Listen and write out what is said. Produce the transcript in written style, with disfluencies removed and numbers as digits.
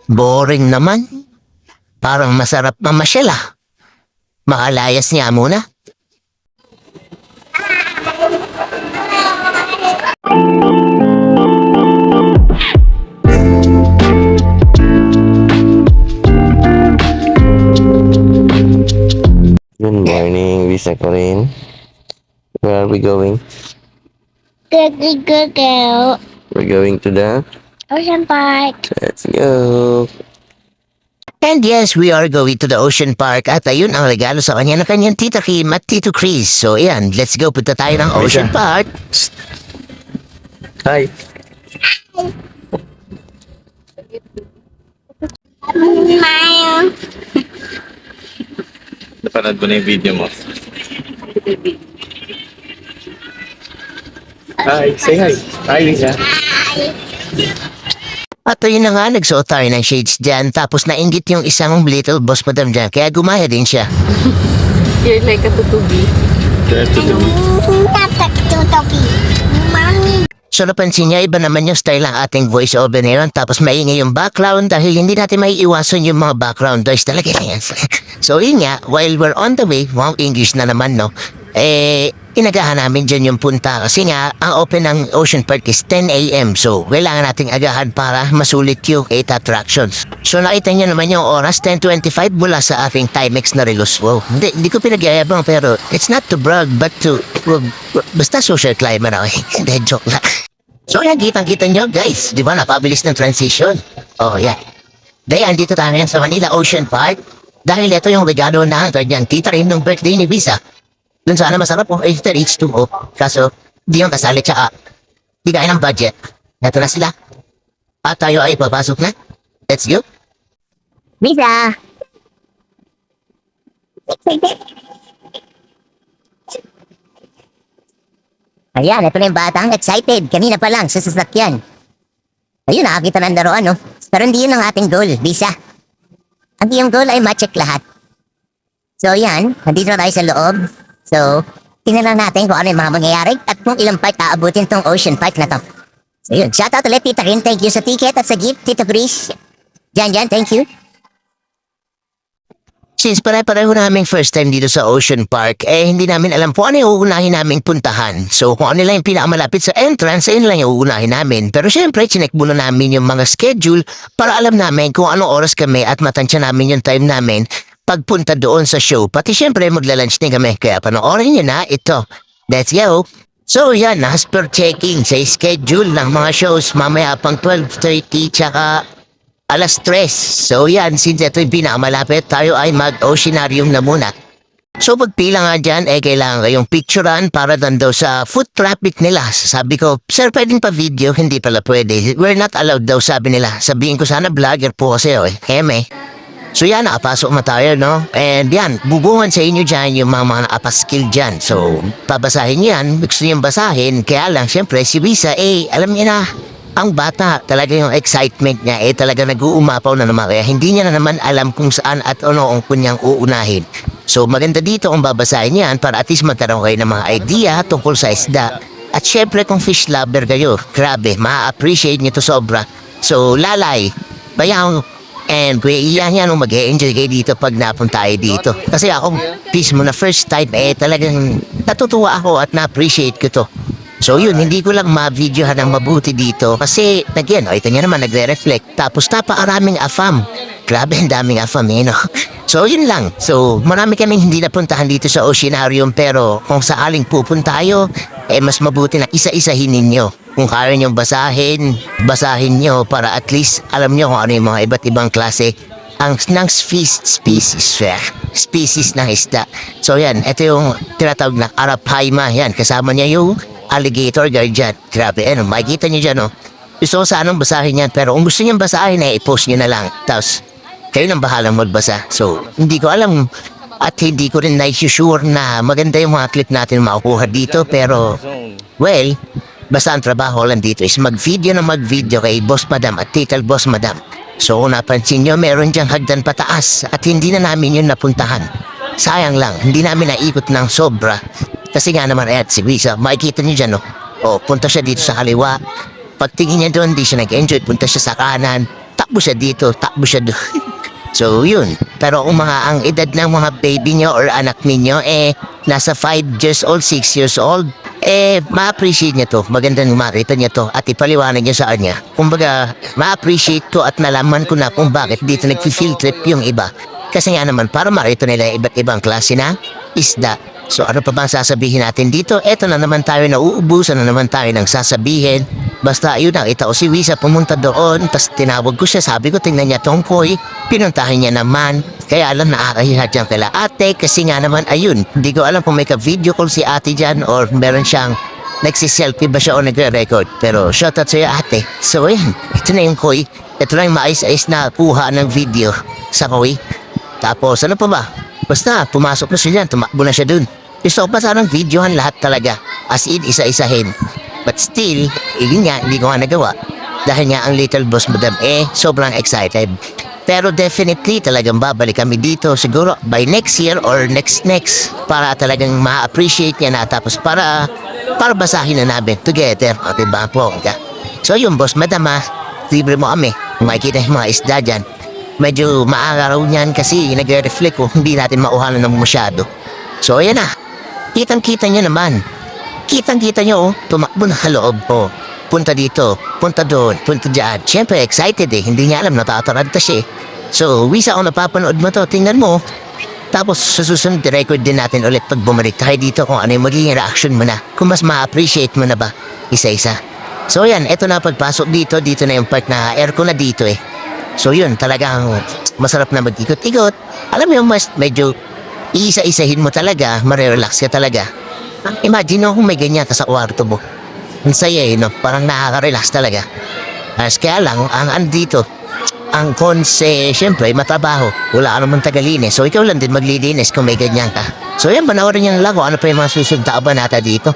Boring naman. Parang masarap mamasyal ah. Makalayas niya muna. Good morning, Visa Corinne. Where are we going? Good, good, good girl. We're going to the... Ocean Park. Let's go! And yes, we are going to the ocean park at ayun ang regalo sa kanya ng kanyang Tita Kim at Tito Chris. So ayan, let's go, punta tayo ng ocean park. Hi! Smile. Napanood ko na yung video mo. Hi! Say hi! Hi, Visa! At ayun na nga, nagsuot tayo ng shades dyan tapos nainggit yung isang little boss madam dyan kaya gumaya din siya. You're like a tutubi. Tatak tutopi. Mommy. So napansin niya, iba naman yung style ng ating voice over ngayon tapos maingay yung background dahil hindi natin maiiwasan yung mga background noise talaga yan. So yun nga, while we're on the way, wow, English na naman no, inagahan namin dyan yung punta kasi nga, ang open ng Ocean Park is 10 a.m. So kailangan nating agahan para masulit yung 8 attractions. So nakita niyo naman yung oras, 10:25 mula sa ating Timex na relos. Wow, hindi ko pinagyayabang pero it's not to brag but to, basta social climber ako. Hindi, joke lang. So yan, kitang-kita nyo guys, di ba napabilis ng transition? Oh yeah. Dahil andito tayo yan sa Manila Ocean Park dahil ito yung regalo na kanyang tita rin ng birthday ni Visa. Dun sana masarap po, After H2O. Kaso, di yung kasali tsaka di kaya ng budget. Ito na sila. At tayo ay papasok na. Let's go. Visa. Ayan, ito na yung batang excited. Kanina pa lang sa sasakyan. Ayun, nakakita ng laruan, no? Pero hindi yun ang ating goal, Visa. Ang iyong goal ay ma-check lahat. So, yan. Nandito na tayo sa loob. So, tingnan lang natin kung ano yung mga mangyayari at kung ilang part aabutin tong Ocean Park na to. So, yun. Shoutout ulit, Tita Rin. Thank you sa ticket at sa gift, Tito Chris. Jan, thank you. Since pare-pareho naming first time dito sa Ocean Park, hindi namin alam kung ano yung uunahin naming puntahan. So kung ano lang yung pinakamalapit sa entrance, ayun lang yung uunahin namin. Pero syempre, chinek muna namin yung mga schedule para alam namin kung anong oras kami at matansya namin yung time namin pagpunta doon sa show. Pati syempre, magla-lunch din kami. Kaya panoorin nyo na ito. Let's go! So yan, as per checking sa schedule ng mga shows, mamaya pang 12:30 tsaka 3:00. So yan, since ito yung pinakamalapit, tayo ay mag-oceanarium na muna. So pagpila nga dyan, kailangan kayong picturean para doon daw sa foot traffic nila. Sabi ko, sir, pwedeng pa video? Hindi pala pwede. We're not allowed daw, sabi nila. Sabihin ko sana vlogger po kasi, eme. So yan, nakapasok na tayo, no? And yan, bubungan sa inyo dyan yung mga nakapaskill dyan. So, pabasahin nyo yan, gusto nyo basahin. Kaya lang, syempre, si Visa, alam niya na, ang bata, talaga yung excitement niya, talaga nag-uumapaw na naman. Kaya hindi niya na naman alam kung saan at ano ang kunyang uunahin. So maganda dito kung babasahin yan para at least magkaroon kayo ng mga idea tungkol sa isda. At syempre kung fish lover kayo, grabe, ma-appreciate nyo to sobra. So lalay, bayang, and iyan yan mag-e-enjoy kayo dito pag napunta tayo dito. Kasi ako, mismo na first time, talagang natutuwa ako at na-appreciate ko to. So yun, hindi ko lang ma-videohan ng mabuti dito kasi, again, ito niya naman nagre-reflect. Tapos napaaraming afam. Grabe, ang daming afam no? So yun lang. So marami kaming hindi napuntahan dito sa Oceanarium pero kung saaling pupunta tayo, mas mabuti na isa-isahin ninyo. Kung kaya nyo basahin nyo para at least alam nyo kung ano yung mga iba't ibang klase ng species ng isda. So yan, ito yung tinatawag na Arapaima. Yan, kasama niya yung alligator guardian. Grabe, makikita niyo dyan, Gusto ko sanang basahin yan, pero kung gusto niyang basahin, i-post niyo na lang. Tapos, kayo nang bahalang magbasa. So, hindi ko alam at hindi ko rin na-sure na maganda yung mga clip natin makukuha dito. Pero, well, basta ang trabaho lang dito is mag-video kay Boss Madam at Tikal Boss Madam. So, kung napansin nyo, meron diyang hagdan pataas at hindi na namin yun napuntahan. Sayang lang, hindi namin naikot ng sobra. Kasi nga naman, si Visa, makikita niyo dyan, punta siya dito sa kaliwa. Pagtingin niya doon, di siya nag-enjoy, punta siya sa kanan. takbo siya dito, takbo siya doon. So, yun. Pero kung ang edad ng mga baby nyo or anak ninyo, nasa 5 years old, 6 years old, ma-appreciate niya to. Magandang makita niya to at ipaliwanag niya sa kanya. Kumbaga, ma-appreciate ko at nalaman ko na kung bakit dito nag-field trip yung iba. Kasi nga naman, para makita nila iba't ibang klase na isda. So, ano pa bang sasabihin natin dito? Eto na naman tayo na uubusan na naman tayo ng sasabihin. Basta ayun na, ita ko si Wisa pumunta doon, tas tinawag ko siya, sabi ko tingnan niya tong koy, pinuntahin niya naman. Kaya alam nakakahiya dyan kala ate, kasi nga naman ayun, hindi ko alam kung may ka-video call si ate dyan or meron siyang nagsiselfie ba siya o nagre-record. Pero shoutout sa'yo ate. So ayan, ito na yung koy. Ito na yung maayos-ayos na kuha ng video sa koy. Tapos ano pa ba? Basta pumasok na siya dyan, tumakbo na siya dun. Gusto ko pa sanang videohan lahat talaga, as in isa-isahin. But still, yun nga, hindi ko nga nagawa. Dahil nga ang Little Boss Madam sobrang excited. Pero definitely talagang babalik kami dito siguro by next year or next para talagang ma-appreciate niya na tapos para basahin na namin together. O diba po? So yung Boss Madam libre mo kami. Makikita yung mga isda dyan. Medyo maaga raw niyan kasi nagre-reflect hindi natin mauhanan ng masyado. So ayan na. Kitang-kita niyo naman. Kitang-kita nyo, tumakbo na sa loob po. Punta dito, punta doon, punta dyan. Siyempre, excited hindi niya alam, natataranta siya. So, Wisa, kung napapanood mo to, tingnan mo. Tapos, sa susunod, record din natin ulit pag bumalik tayo dito kung ano yung magiging reaction mo na. Kung mas ma-appreciate mo na ba, isa-isa. So, yan, eto na pagpasok dito na yung part na aircon na dito So, yun, talagang masarap na mag-ikot-ikot. Alam mo yung medyo iisa-isahin mo talaga, marirelax ka talaga. Imagine kung may ganyan ka sa kwarto mo. Ang saya no? Parang nakaka-relax talaga. Kaya lang, ang andito, ang konse, syempre, matrabaho. Wala ka naman tagalinis. So, ikaw lang din maglilinis kung may ganyan ka. So, yan, panoorin niyo lang kung ano pa yung mga susunod na abanata dito.